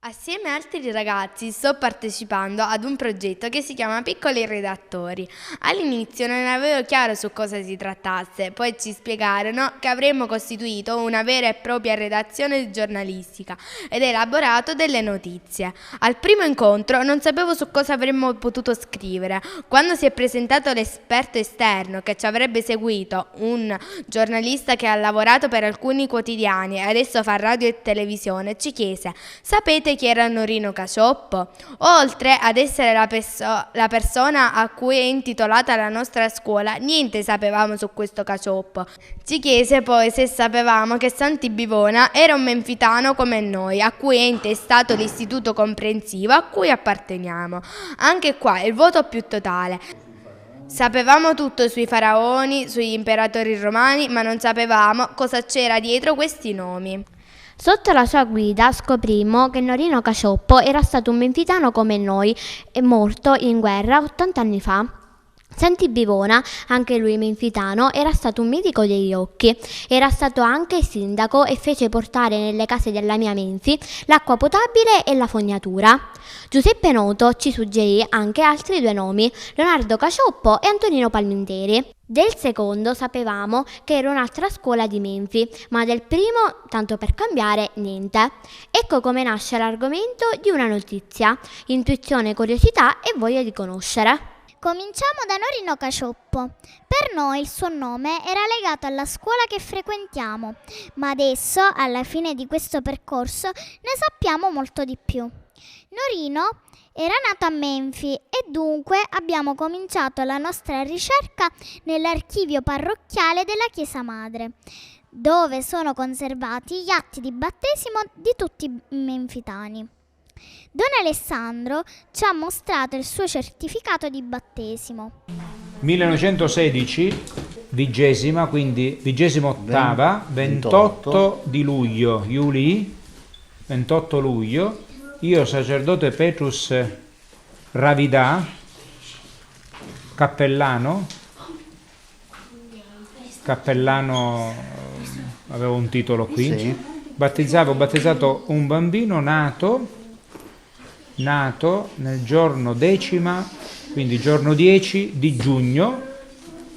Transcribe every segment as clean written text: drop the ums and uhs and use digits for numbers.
Assieme a altri ragazzi sto partecipando ad un progetto che si chiama Piccoli Redattori. All'inizio non avevo chiaro su cosa si trattasse, poi ci spiegarono che avremmo costituito una vera e propria redazione giornalistica ed elaborato delle notizie. Al primo incontro non sapevo su cosa avremmo potuto scrivere. Quando si è presentato l'esperto esterno che ci avrebbe seguito, un giornalista che ha lavorato per alcuni quotidiani e adesso fa radio e televisione, ci chiese: sapete chi era Norino Cacioppo? Oltre ad essere la persona a cui è intitolata la nostra scuola, niente sapevamo su questo Cacioppo. Ci chiese poi se sapevamo che Santi Bivona era un menfitano come noi, a cui è intestato l'istituto comprensivo a cui apparteniamo. Anche qua il voto più totale. Sapevamo tutto sui faraoni, sugli imperatori romani, ma non sapevamo cosa c'era dietro questi nomi. Sotto la sua guida scoprimo che Norino Cacioppo era stato un menfitano come noi e morto in guerra 80 anni fa. Santi Bivona, anche lui menfitano, era stato un medico degli occhi, era stato anche sindaco e fece portare nelle case della mia Menfi l'acqua potabile e la fognatura. Giuseppe Noto ci suggerì anche altri due nomi, Leonardo Cacioppo e Antonino Palminteri. Del secondo sapevamo che era un'altra scuola di Menfi, ma del primo, tanto per cambiare, niente. Ecco come nasce l'argomento di una notizia, intuizione, curiosità e voglia di conoscere. Cominciamo da Norino Cacioppo. Per noi il suo nome era legato alla scuola che frequentiamo, ma adesso, alla fine di questo percorso, ne sappiamo molto di più. Norino era nato a Menfi e dunque abbiamo cominciato la nostra ricerca nell'archivio parrocchiale della Chiesa Madre, dove sono conservati gli atti di battesimo di tutti i menfitani. Don Alessandro ci ha mostrato il suo certificato di battesimo. 1916, vigesima, quindi 28ª, 28 di luglio, 28 luglio, io sacerdote Petrus Ravidà, cappellano, avevo un titolo qui, sì. Ho battezzato un bambino nato nel giorno quindi giorno 10 di giugno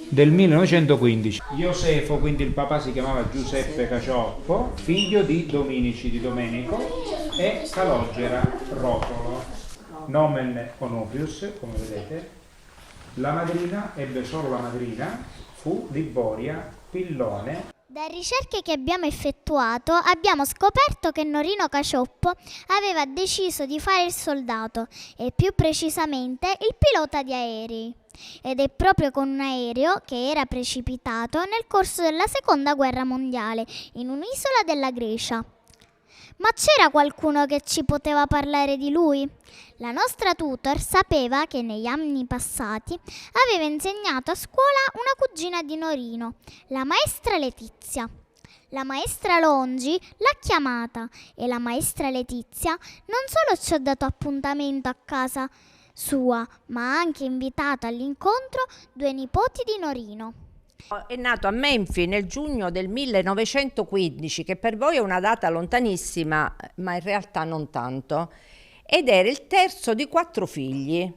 del 1915. Iosefo, quindi il papà si chiamava Giuseppe Cacioppo, figlio di Dominici, di Domenico, e Calogera Rotolo, nomen Onopius, come vedete. La madrina, ebbe solo la madrina, fu Liboria Pillone. Da ricerche che abbiamo effettuato abbiamo scoperto che Norino Cacioppo aveva deciso di fare il soldato e più precisamente il pilota di aerei. Ed è proprio con un aereo che era precipitato nel corso della Seconda Guerra Mondiale in un'isola della Grecia. Ma c'era qualcuno che ci poteva parlare di lui? La nostra tutor sapeva che negli anni passati aveva insegnato a scuola una cugina di Norino, la maestra Letizia. La maestra Longi l'ha chiamata e la maestra Letizia non solo ci ha dato appuntamento a casa sua, ma ha anche invitato all'incontro due nipoti di Norino. È nato a Menfi nel giugno del 1915, che per voi è una data lontanissima, ma in realtà non tanto, ed era il terzo di 4 figli.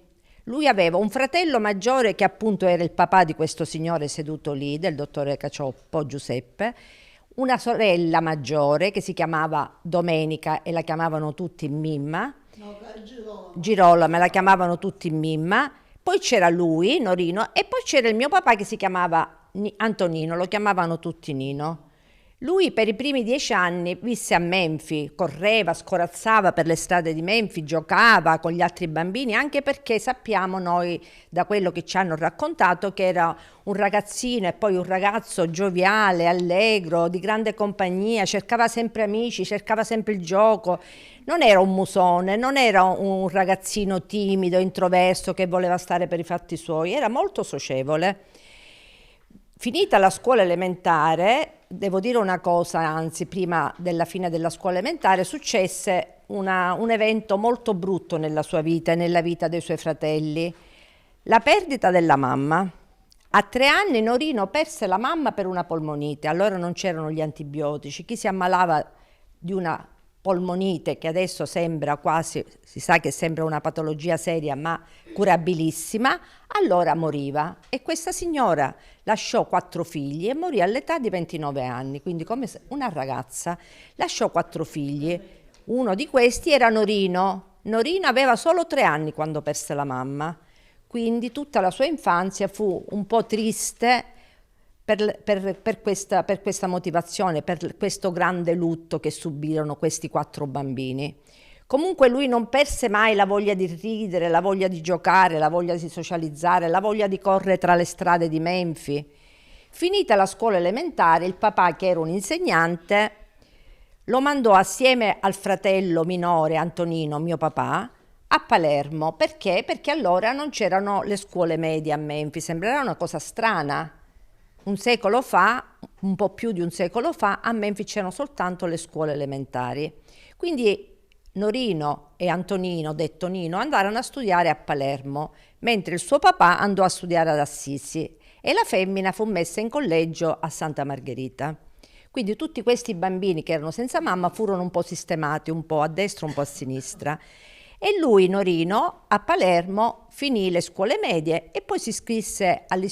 Lui aveva un fratello maggiore che appunto era il papà di questo signore seduto lì, del dottore Cacioppo, Giuseppe, una sorella maggiore che si chiamava Domenica e la chiamavano tutti Mimma, Girolamo, la chiamavano tutti Mimma, poi c'era lui, Norino, e poi c'era il mio papà che si chiamava Antonino, lo chiamavano tutti Nino. Lui per i primi 10 anni visse a Menfi, correva, scorazzava per le strade di Menfi, giocava con gli altri bambini, anche perché sappiamo noi da quello che ci hanno raccontato che era un ragazzino e poi un ragazzo gioviale, allegro, di grande compagnia, cercava sempre amici, cercava sempre il gioco. Non era un musone, non era un ragazzino timido, introverso che voleva stare per i fatti suoi, era molto socievole. Finita la scuola elementare, devo dire una cosa, anzi prima della fine della scuola elementare successe un evento molto brutto nella sua vita e nella vita dei suoi fratelli, la perdita della mamma. A 3 anni Norino perse la mamma per una polmonite, allora non c'erano gli antibiotici, chi si ammalava di una polmonite, che adesso sembra quasi, si sa che sembra una patologia seria ma curabilissima, allora moriva. E questa signora lasciò 4 figli e morì all'età di 29 anni, quindi come una ragazza. Lasciò 4 figli, uno di questi era Norino. Norino aveva solo 3 anni quando perse la mamma, quindi tutta la sua infanzia fu un po' triste per questa motivazione, per questo grande lutto che subirono questi 4 bambini. Comunque lui non perse mai la voglia di ridere, la voglia di giocare, la voglia di socializzare, la voglia di correre tra le strade di Menfi. Finita la scuola elementare, il papà, che era un insegnante, lo mandò assieme al fratello minore Antonino, mio papà, a Palermo. Perché? Perché allora non c'erano le scuole medie a Menfi, sembrava una cosa strana. Un secolo fa, un po' più di un secolo fa, a Menfi c'erano soltanto le scuole elementari. Quindi Norino e Antonino, detto Nino, andarono a studiare a Palermo, mentre il suo papà andò a studiare ad Assisi e la femmina fu messa in collegio a Santa Margherita. Quindi tutti questi bambini che erano senza mamma furono un po' sistemati, un po' a destra, un po' a sinistra. E lui, Norino, a Palermo finì le scuole medie e poi si iscrisse al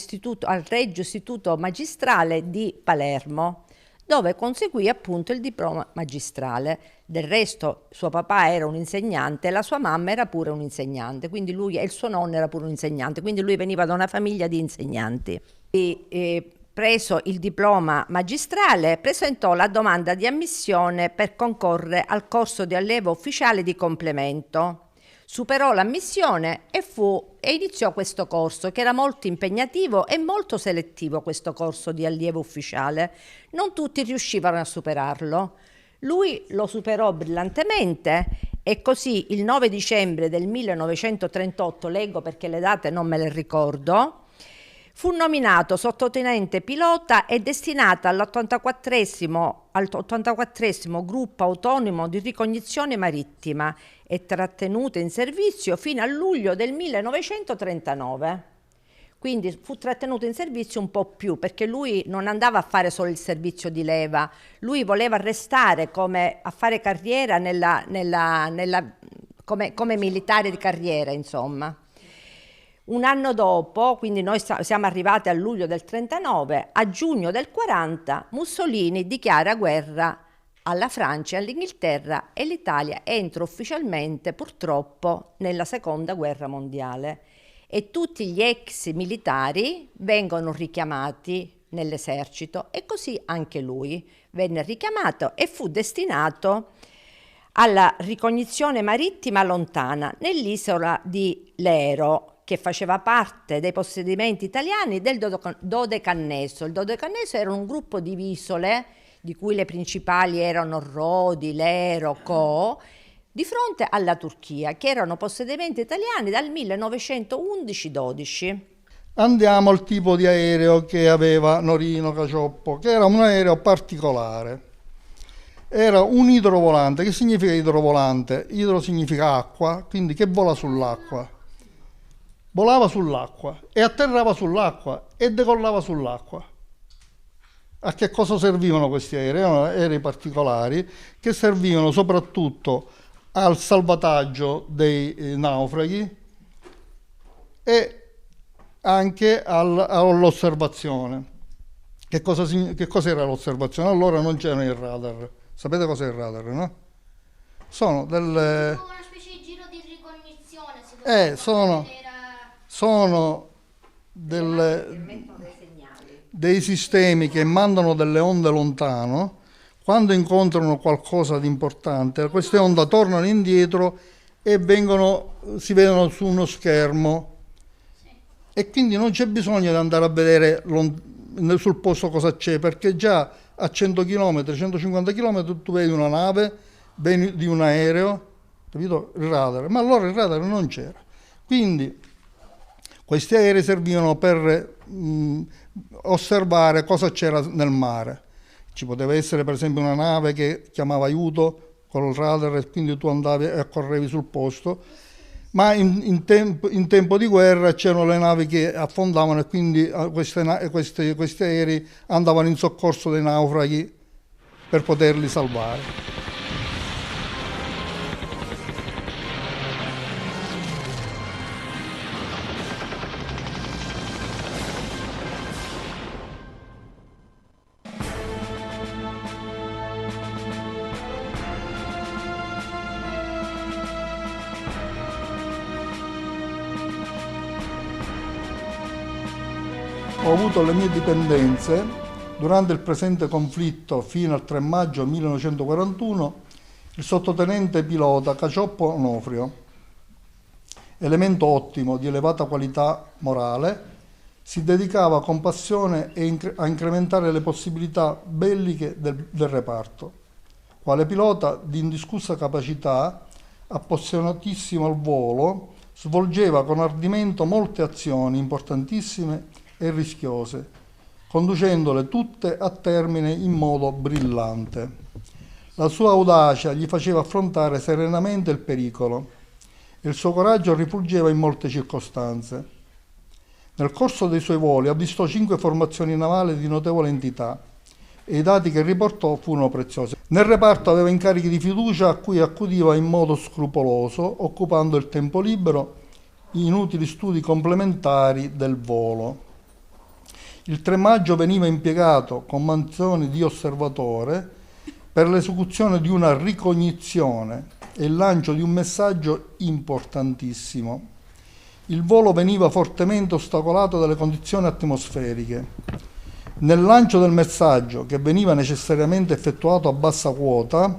Regio Istituto Magistrale di Palermo, dove conseguì appunto il diploma magistrale. Del resto suo papà era un insegnante e la sua mamma era pure un insegnante, quindi lui e il suo nonno era pure un insegnante, quindi lui veniva da una famiglia di insegnanti. Preso il diploma magistrale, presentò la domanda di ammissione per concorrere al corso di allievo ufficiale di complemento. Superò l'ammissione e iniziò questo corso, che era molto impegnativo e molto selettivo, questo corso di allievo ufficiale. Non tutti riuscivano a superarlo. Lui lo superò brillantemente e così il 9 dicembre del 1938, leggo perché le date non me le ricordo, fu nominato sottotenente pilota e destinato all'84esimo gruppo autonomo di ricognizione marittima e trattenuto in servizio fino a luglio del 1939. Quindi fu trattenuto in servizio un po' più, perché lui non andava a fare solo il servizio di leva, lui voleva restare a fare carriera come militare di carriera, insomma. Un anno dopo, quindi noi siamo arrivati a luglio del 39, a giugno del 40 Mussolini dichiara guerra alla Francia e all'Inghilterra e l'Italia entra ufficialmente purtroppo nella seconda guerra mondiale e tutti gli ex militari vengono richiamati nell'esercito e così anche lui venne richiamato e fu destinato alla ricognizione marittima lontana nell'isola di Lero, che faceva parte dei possedimenti italiani del Dodecanneso. Il Dodecanneso era un gruppo di isole, di cui le principali erano Rodi, Lero, Co, di fronte alla Turchia, che erano possedimenti italiani dal 1911-12. Andiamo al tipo di aereo che aveva Norino Cacioppo, che era un aereo particolare. Era un idrovolante. Che significa idrovolante? Idro significa acqua, quindi che vola sull'acqua. Volava sull'acqua e atterrava sull'acqua e decollava sull'acqua. A che cosa servivano questi aerei? Erano aerei particolari che servivano soprattutto al salvataggio dei naufraghi e anche all'osservazione. Che cos'era l'osservazione? Allora non c'erano i radar. Sapete cos'è il radar, no? Sono delle... Una specie di giro di ricognizione. Sono dei sistemi che mandano delle onde lontano. Quando incontrano qualcosa di importante, queste onde tornano indietro e si vedono su uno schermo. E quindi non c'è bisogno di andare a vedere sul posto cosa c'è, perché già a 100 km, 150 km tu vedi una nave, di un aereo, capito? Il radar. Ma allora il radar non c'era. Quindi questi aerei servivano per osservare cosa c'era nel mare. Ci poteva essere per esempio una nave che chiamava aiuto con il radar e quindi tu andavi e correvi sul posto, ma in tempo di guerra c'erano le navi che affondavano e quindi questi aerei andavano in soccorso dei naufraghi per poterli salvare. ho avuto le mie dipendenze durante il presente conflitto fino al 3 maggio 1941 il sottotenente pilota Cacioppo Onofrio, elemento ottimo di elevata qualità morale, si dedicava con passione a incrementare le possibilità belliche del reparto. Quale pilota di indiscussa capacità, appassionatissimo al volo, svolgeva con ardimento molte azioni importantissime e rischiose, conducendole tutte a termine in modo brillante. La sua audacia gli faceva affrontare serenamente il pericolo e il suo coraggio rifulgeva in molte circostanze. Nel corso dei suoi voli avvistò 5 formazioni navali di notevole entità e i dati che riportò furono preziosi. Nel reparto aveva incarichi di fiducia a cui accudiva in modo scrupoloso, occupando il tempo libero in inutili studi complementari del volo. Il 3 maggio veniva impiegato con mansioni di osservatore per l'esecuzione di una ricognizione e il lancio di un messaggio importantissimo. Il volo veniva fortemente ostacolato dalle condizioni atmosferiche. Nel lancio del messaggio, che veniva necessariamente effettuato a bassa quota,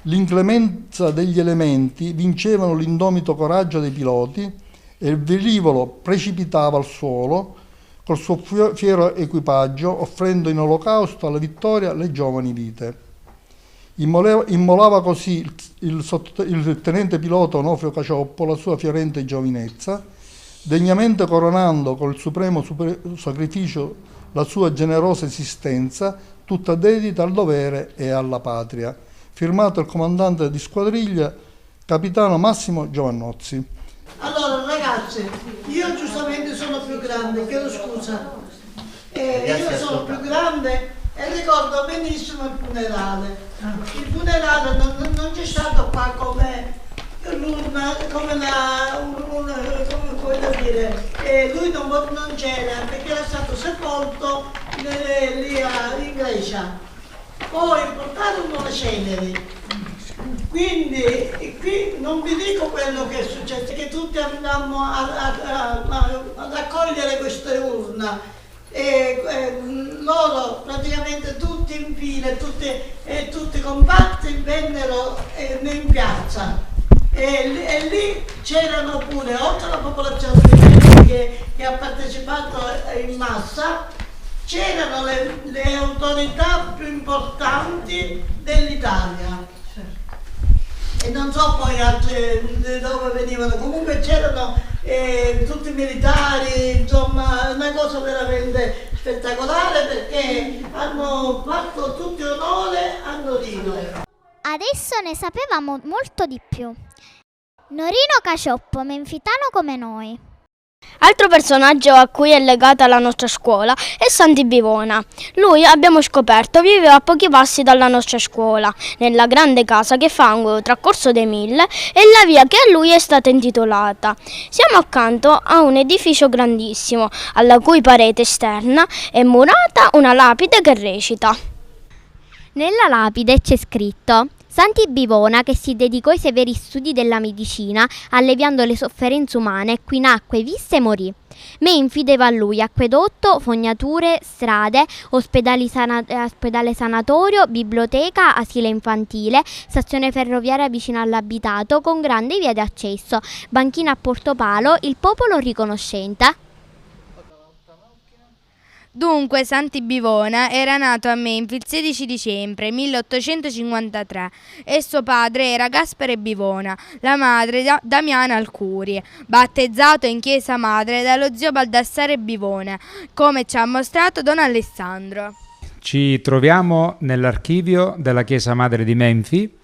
l'inclemenza degli elementi vincevano l'indomito coraggio dei piloti e il velivolo precipitava al suolo col suo fiero equipaggio, offrendo in olocausto alla vittoria le giovani vite. Immolava così il tenente pilota Onofrio Cacioppo la sua fiorente giovinezza, degnamente coronando col supremo sacrificio la sua generosa esistenza, tutta dedita al dovere e alla patria. Firmato il comandante di squadriglia, capitano Massimo Giovannozzi. Allora ragazzi, io giustamente sono più grande, chiedo scusa, io sono più grande e ricordo benissimo il funerale. Il funerale non c'è stato qua come l'urna, come voglio dire, lui non c'era perché era stato sepolto lì in Grecia. Poi portarono le ceneri. Quindi qui non vi dico quello che è successo, che tutti andammo ad accogliere queste urna. Loro praticamente tutti in fila, tutti compatti vennero in piazza e lì c'erano pure, oltre alla popolazione che ha partecipato in massa, c'erano le autorità più importanti dell'Italia. E non so poi altri dove venivano, comunque c'erano tutti i militari, insomma una cosa veramente spettacolare perché hanno fatto tutti onore a Norino. Adesso ne sapevamo molto di più. Norino Cacioppo, menfitano come noi. Altro personaggio a cui è legata la nostra scuola è Santi Bivona. Lui, abbiamo scoperto, viveva a pochi passi dalla nostra scuola, nella grande casa che fa angolo tra Corso dei Mille e la via che a lui è stata intitolata. Siamo accanto a un edificio grandissimo, alla cui parete esterna è murata una lapide che recita. Nella lapide c'è scritto: Santi Bivona, che si dedicò ai severi studi della medicina, alleviando le sofferenze umane, qui nacque, visse e morì. Menfi deve a lui acquedotto, fognature, strade, ospedale sanatorio, biblioteca, asilo infantile, stazione ferroviaria vicino all'abitato con grande via di accesso, banchina a Portopalo, il popolo riconoscente. Dunque, Santi Bivona era nato a Menfi il 16 dicembre 1853 e suo padre era Gaspare Bivona, la madre Damiana Alcuri, battezzato in chiesa madre dallo zio Baldassare Bivona, come ci ha mostrato Don Alessandro. Ci troviamo nell'archivio della chiesa madre di Menfi.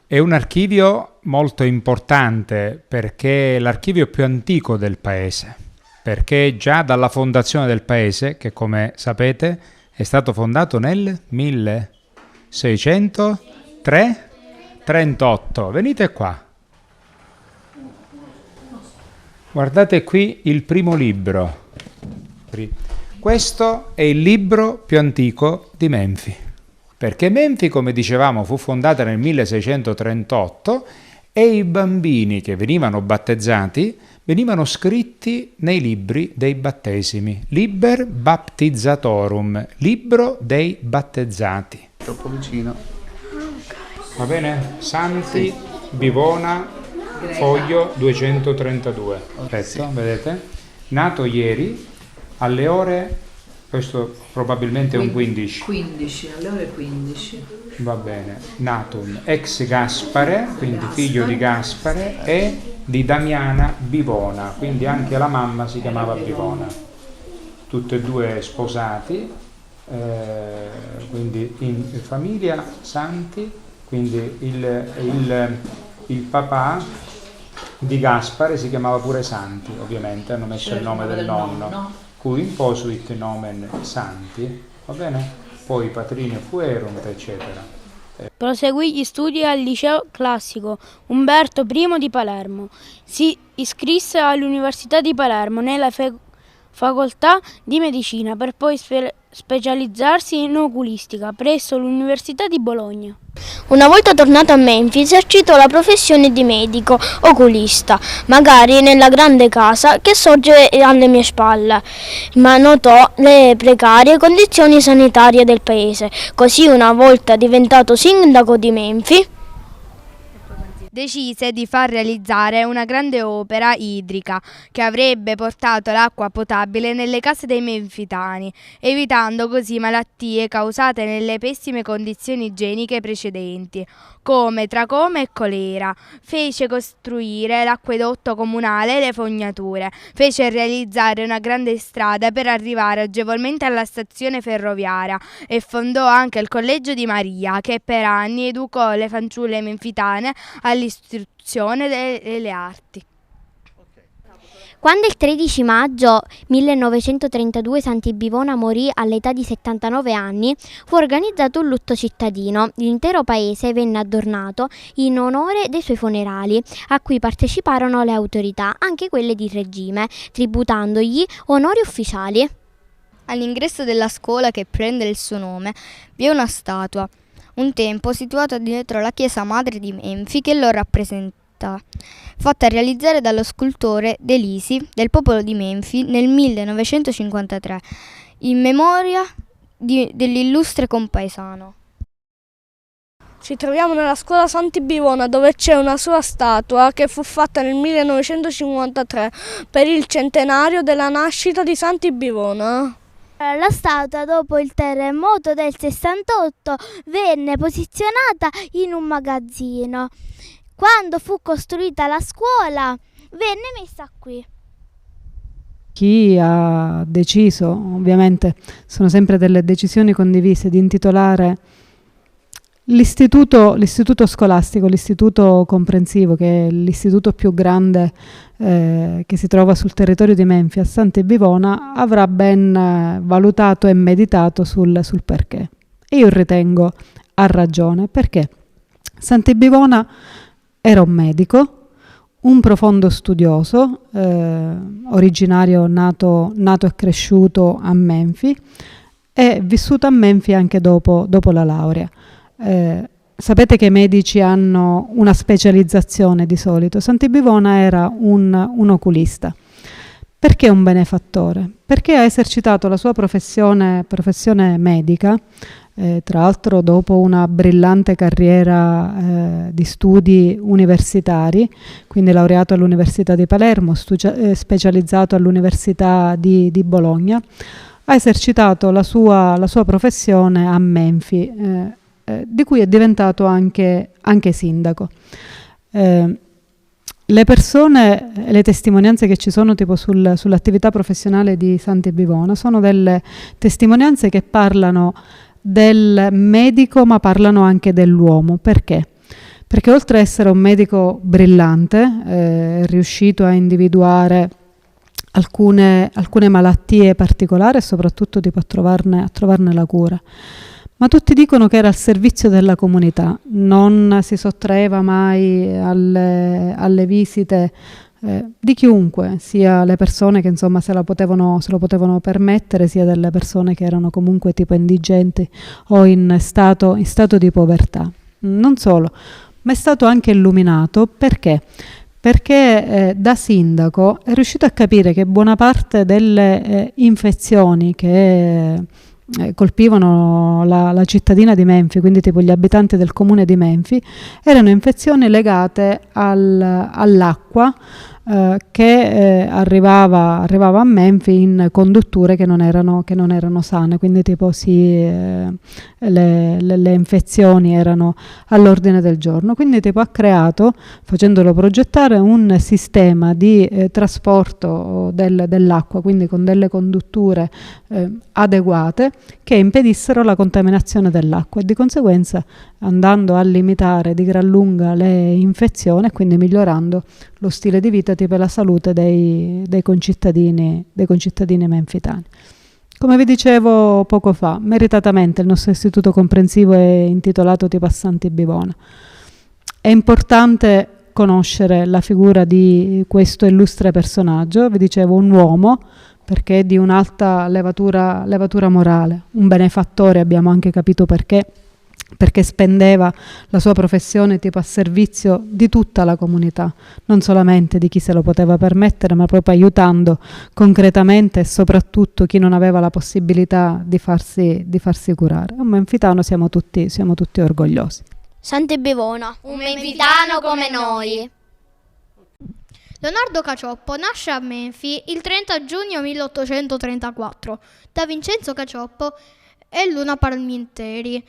È un archivio molto importante perché è l'archivio più antico del paese. Perché già dalla fondazione del paese, che come sapete è stato fondato nel 1638. Venite qua. Guardate qui il primo libro. Questo è il libro più antico di Menfi. Perché Menfi, come dicevamo, fu fondata nel 1638 e i bambini che venivano battezzati venivano scritti nei libri dei battesimi, Liber Baptizatorum, libro dei battezzati. Troppo vicino. Va bene? Santi, Bivona, foglio 232. Perfetto, vedete? Nato ieri alle ore, questo probabilmente è un 15. 15, alle ore 15. Va bene. Natum ex Gaspare, quindi figlio di Gaspare, e di Damiana Bivona, quindi anche la mamma si chiamava Bivona. Tutte e due sposati, quindi in famiglia santi, quindi il papà di Gaspare si chiamava pure Santi, ovviamente, hanno messo il nome del nonno, cui imposuit nomen Santi, va bene? Poi patrini fuerunt, eccetera. Proseguì gli studi al liceo classico Umberto I di Palermo. Si iscrisse all'Università di Palermo nella facoltà di medicina per poi specializzarsi in oculistica presso l'Università di Bologna. Una volta tornato a Memphis esercitò la professione di medico oculista, magari nella grande casa che sorge alle mie spalle, ma notò le precarie condizioni sanitarie del paese. Così, una volta diventato sindaco di Memphis, decise di far realizzare una grande opera idrica che avrebbe portato l'acqua potabile nelle case dei menfitani, evitando così malattie causate nelle pessime condizioni igieniche precedenti, come tracoma e colera. Fece costruire l'acquedotto comunale e le fognature, fece realizzare una grande strada per arrivare agevolmente alla stazione ferroviaria e fondò anche il Collegio di Maria, che per anni educò le fanciulle menfitane all'istruzione delle arti. quando il 13 maggio 1932 Santi Bivona morì all'età di 79 anni, fu organizzato un lutto cittadino. L'intero paese venne adornato in onore dei suoi funerali, a cui parteciparono le autorità, anche quelle di regime, tributandogli onori ufficiali. All'ingresso della scuola che prende il suo nome vi è una statua, un tempo situata dietro la chiesa madre di Menfi che lo rappresenta, fatta realizzare dallo scultore De Lisi del popolo di Menfi nel 1953, in memoria dell'illustre compaesano. Ci troviamo nella scuola Santi Bivona, dove c'è una sua statua che fu fatta nel 1953 per il centenario della nascita di Santi Bivona. La statua, dopo il terremoto del 68, venne posizionata in un magazzino. Quando fu costruita la scuola, venne messa qui. Chi ha deciso, ovviamente sono sempre delle decisioni condivise, di intitolare l'istituto scolastico, l'istituto comprensivo, che è l'istituto più grande che si trova sul territorio di Menfi, a Santi Bivona, avrà ben valutato e meditato sul perché. E io ritengo ha ragione, perché Santi Bivona era un medico, un profondo studioso, originario, nato e cresciuto a Menfi e vissuto a Menfi anche dopo la laurea. Sapete che i medici hanno una specializzazione di solito. Santi Bivona era un oculista. Perché un benefattore? Perché ha esercitato la sua professione medica, tra l'altro dopo una brillante carriera di studi universitari, quindi laureato all'Università di Palermo, specializzato all'Università di Bologna, ha esercitato la sua professione a Menfi, di cui è diventato anche sindaco. Le persone, le testimonianze che ci sono tipo sull'attività professionale di Santi Bivona sono delle testimonianze che parlano del medico, ma parlano anche dell'uomo. Perché? Perché oltre ad essere un medico brillante, è riuscito a individuare alcune malattie particolari e soprattutto tipo a trovarne la cura. Ma tutti dicono che era al servizio della comunità, non si sottraeva mai alle visite di chiunque, sia le persone che insomma se lo potevano permettere, sia delle persone che erano comunque tipo indigenti o in stato di povertà. Non solo, ma è stato anche illuminato perché? Perché da sindaco è riuscito a capire che buona parte delle infezioni che colpivano la cittadina di Menfi, quindi tipo gli abitanti del comune di Menfi, erano infezioni legate all'acqua che arrivava a Menfi in condutture che non erano sane, quindi tipo le infezioni erano all'ordine del giorno. Quindi tipo ha creato, facendolo progettare, un sistema di trasporto dell'acqua, quindi con delle condutture adeguate che impedissero la contaminazione dell'acqua e di conseguenza andando a limitare di gran lunga le infezioni e quindi migliorando lo stile di vita e la salute dei concittadini menfitani. Come vi dicevo poco fa, meritatamente il nostro istituto comprensivo è intitolato Ti Passanti Bivona. È importante conoscere la figura di questo illustre personaggio, vi dicevo un uomo, perché è di un'alta levatura morale, un benefattore, abbiamo anche capito perché spendeva la sua professione tipo a servizio di tutta la comunità, non solamente di chi se lo poteva permettere, ma proprio aiutando concretamente e soprattutto chi non aveva la possibilità di farsi curare. Un menfitano siamo tutti orgogliosi. Santi Bivona, Un menfitano come noi. Leonardo Cacioppo nasce a Menfi il 30 giugno 1834 da Vincenzo Cacioppo e Luna Palminteri.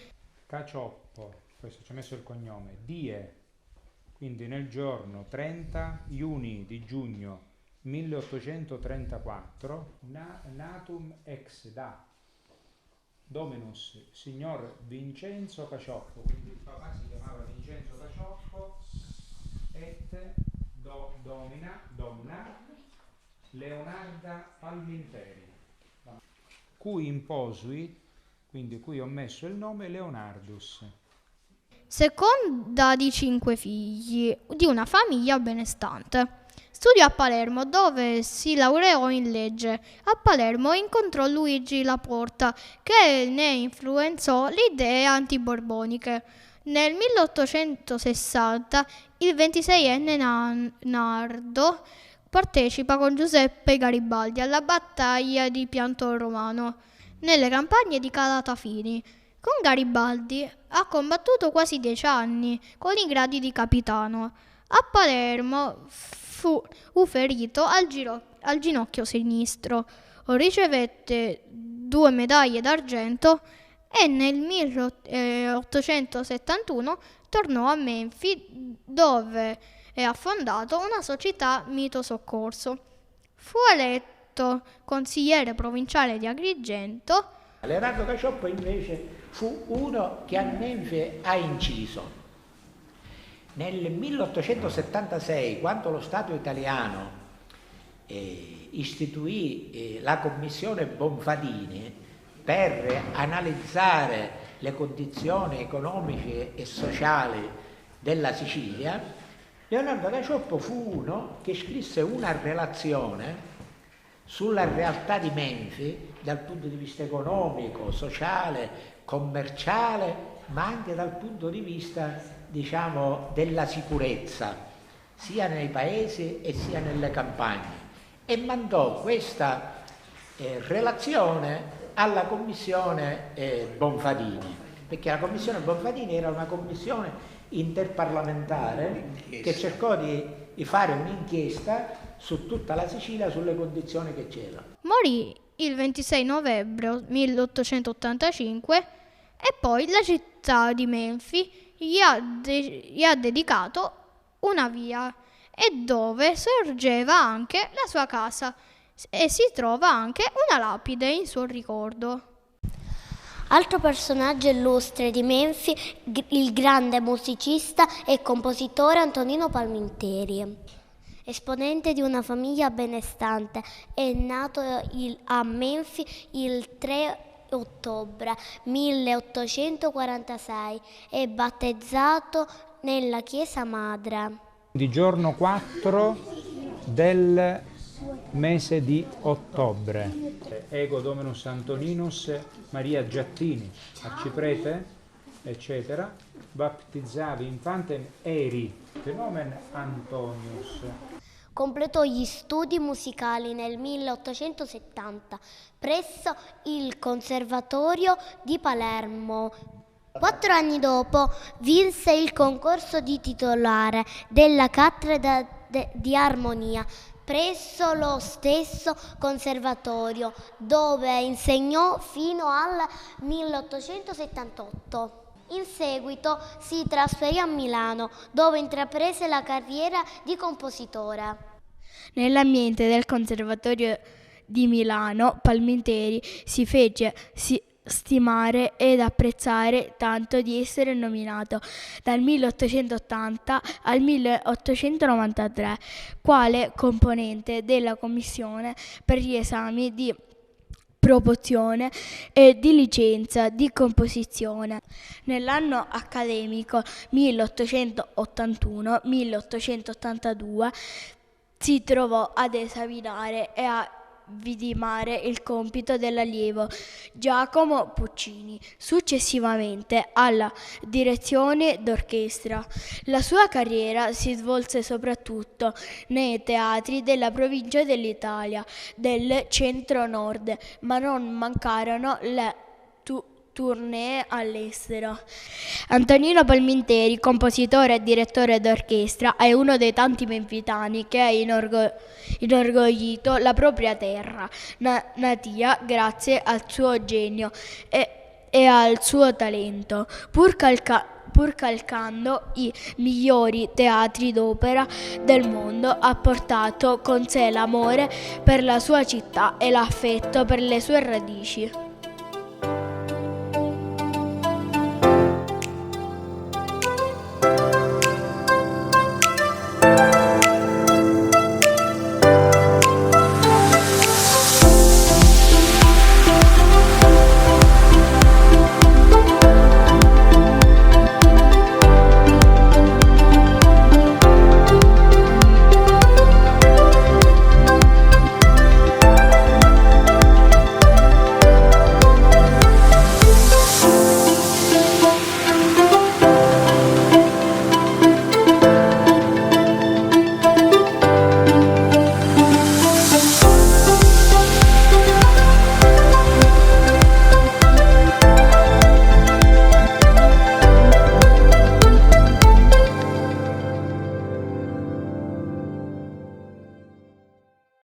Cacioppo, questo ci ha messo il cognome, Die, quindi nel giorno 30 di giugno 1834, natum ex da Dominus, signor Vincenzo Cacioppo, quindi il papà si chiamava Vincenzo Cacioppo, et domina Leonarda Palminteri, cui imposui, quindi qui ho messo il nome Leonardus. Seconda di 5 figli di una famiglia benestante. Studiò a Palermo dove si laureò in legge. A Palermo incontrò Luigi Laporta che ne influenzò le idee antiborboniche. Nel 1860 il 26enne Nardo partecipa con Giuseppe Garibaldi alla battaglia di Pianto Romano nelle campagne di Calatafimi. Con Garibaldi ha combattuto quasi 10 anni con i gradi di capitano. A Palermo fu ferito al ginocchio sinistro. Ricevette 2 medaglie d'argento e nel 1871 tornò a Menfi dove ha fondato una società Mito Soccorso. Fu eletto consigliere provinciale di Agrigento. Leonardo Cacioppo invece fu uno che a Menfi ha inciso. Nel 1876, quando lo Stato italiano istituì la commissione Bonfadini per analizzare le condizioni economiche e sociali della Sicilia, Leonardo Cacioppo fu uno che scrisse una relazione sulla realtà di Menfi dal punto di vista economico, sociale, commerciale, ma anche dal punto di vista, diciamo, della sicurezza, sia nei paesi e sia nelle campagne, e mandò questa relazione alla commissione Bonfadini, perché la commissione Bonfadini era una commissione interparlamentare che cercò di fare un'inchiesta su tutta la Sicilia sulle condizioni che c'erano. Morì il 26 novembre 1885 e poi la città di Menfi gli ha dedicato una via e dove sorgeva anche la sua casa e si trova anche una lapide in suo ricordo. Altro personaggio illustre di Menfi, il grande musicista e compositore Antonino Palminteri. Esponente di una famiglia benestante, è nato a Menfi il 3 ottobre 1846 e battezzato nella chiesa madre. Di giorno 4 del mese di ottobre. Ego Dominus Antoninus Maria Giattini, arciprete eccetera, battezzavi infantem Eri, fenomen Antonius. Completò gli studi musicali nel 1870 presso il Conservatorio di Palermo. 4 anni dopo vinse il concorso di titolare della cattedra di armonia presso lo stesso conservatorio, dove insegnò fino al 1878. In seguito si trasferì a Milano, dove intraprese la carriera di compositore. Nell'ambiente del Conservatorio di Milano, Palminteri si fece stimare ed apprezzare tanto di essere nominato dal 1880 al 1893 quale componente della commissione per gli esami di promozione e di licenza di composizione. Nell'anno accademico 1881-1882 si trovò ad esaminare e a vidimare il compito dell'allievo Giacomo Puccini, successivamente alla direzione d'orchestra. La sua carriera si svolse soprattutto nei teatri della provincia dell'Italia del centro-nord, ma non mancarono le tournée all'estero. Antonino Palminteri, compositore e direttore d'orchestra, è uno dei tanti menfitani che ha inorgoglito la propria terra natia grazie al suo genio e al suo talento, pur calcando i migliori teatri d'opera del mondo. Ha portato con sé l'amore per la sua città e l'affetto per le sue radici.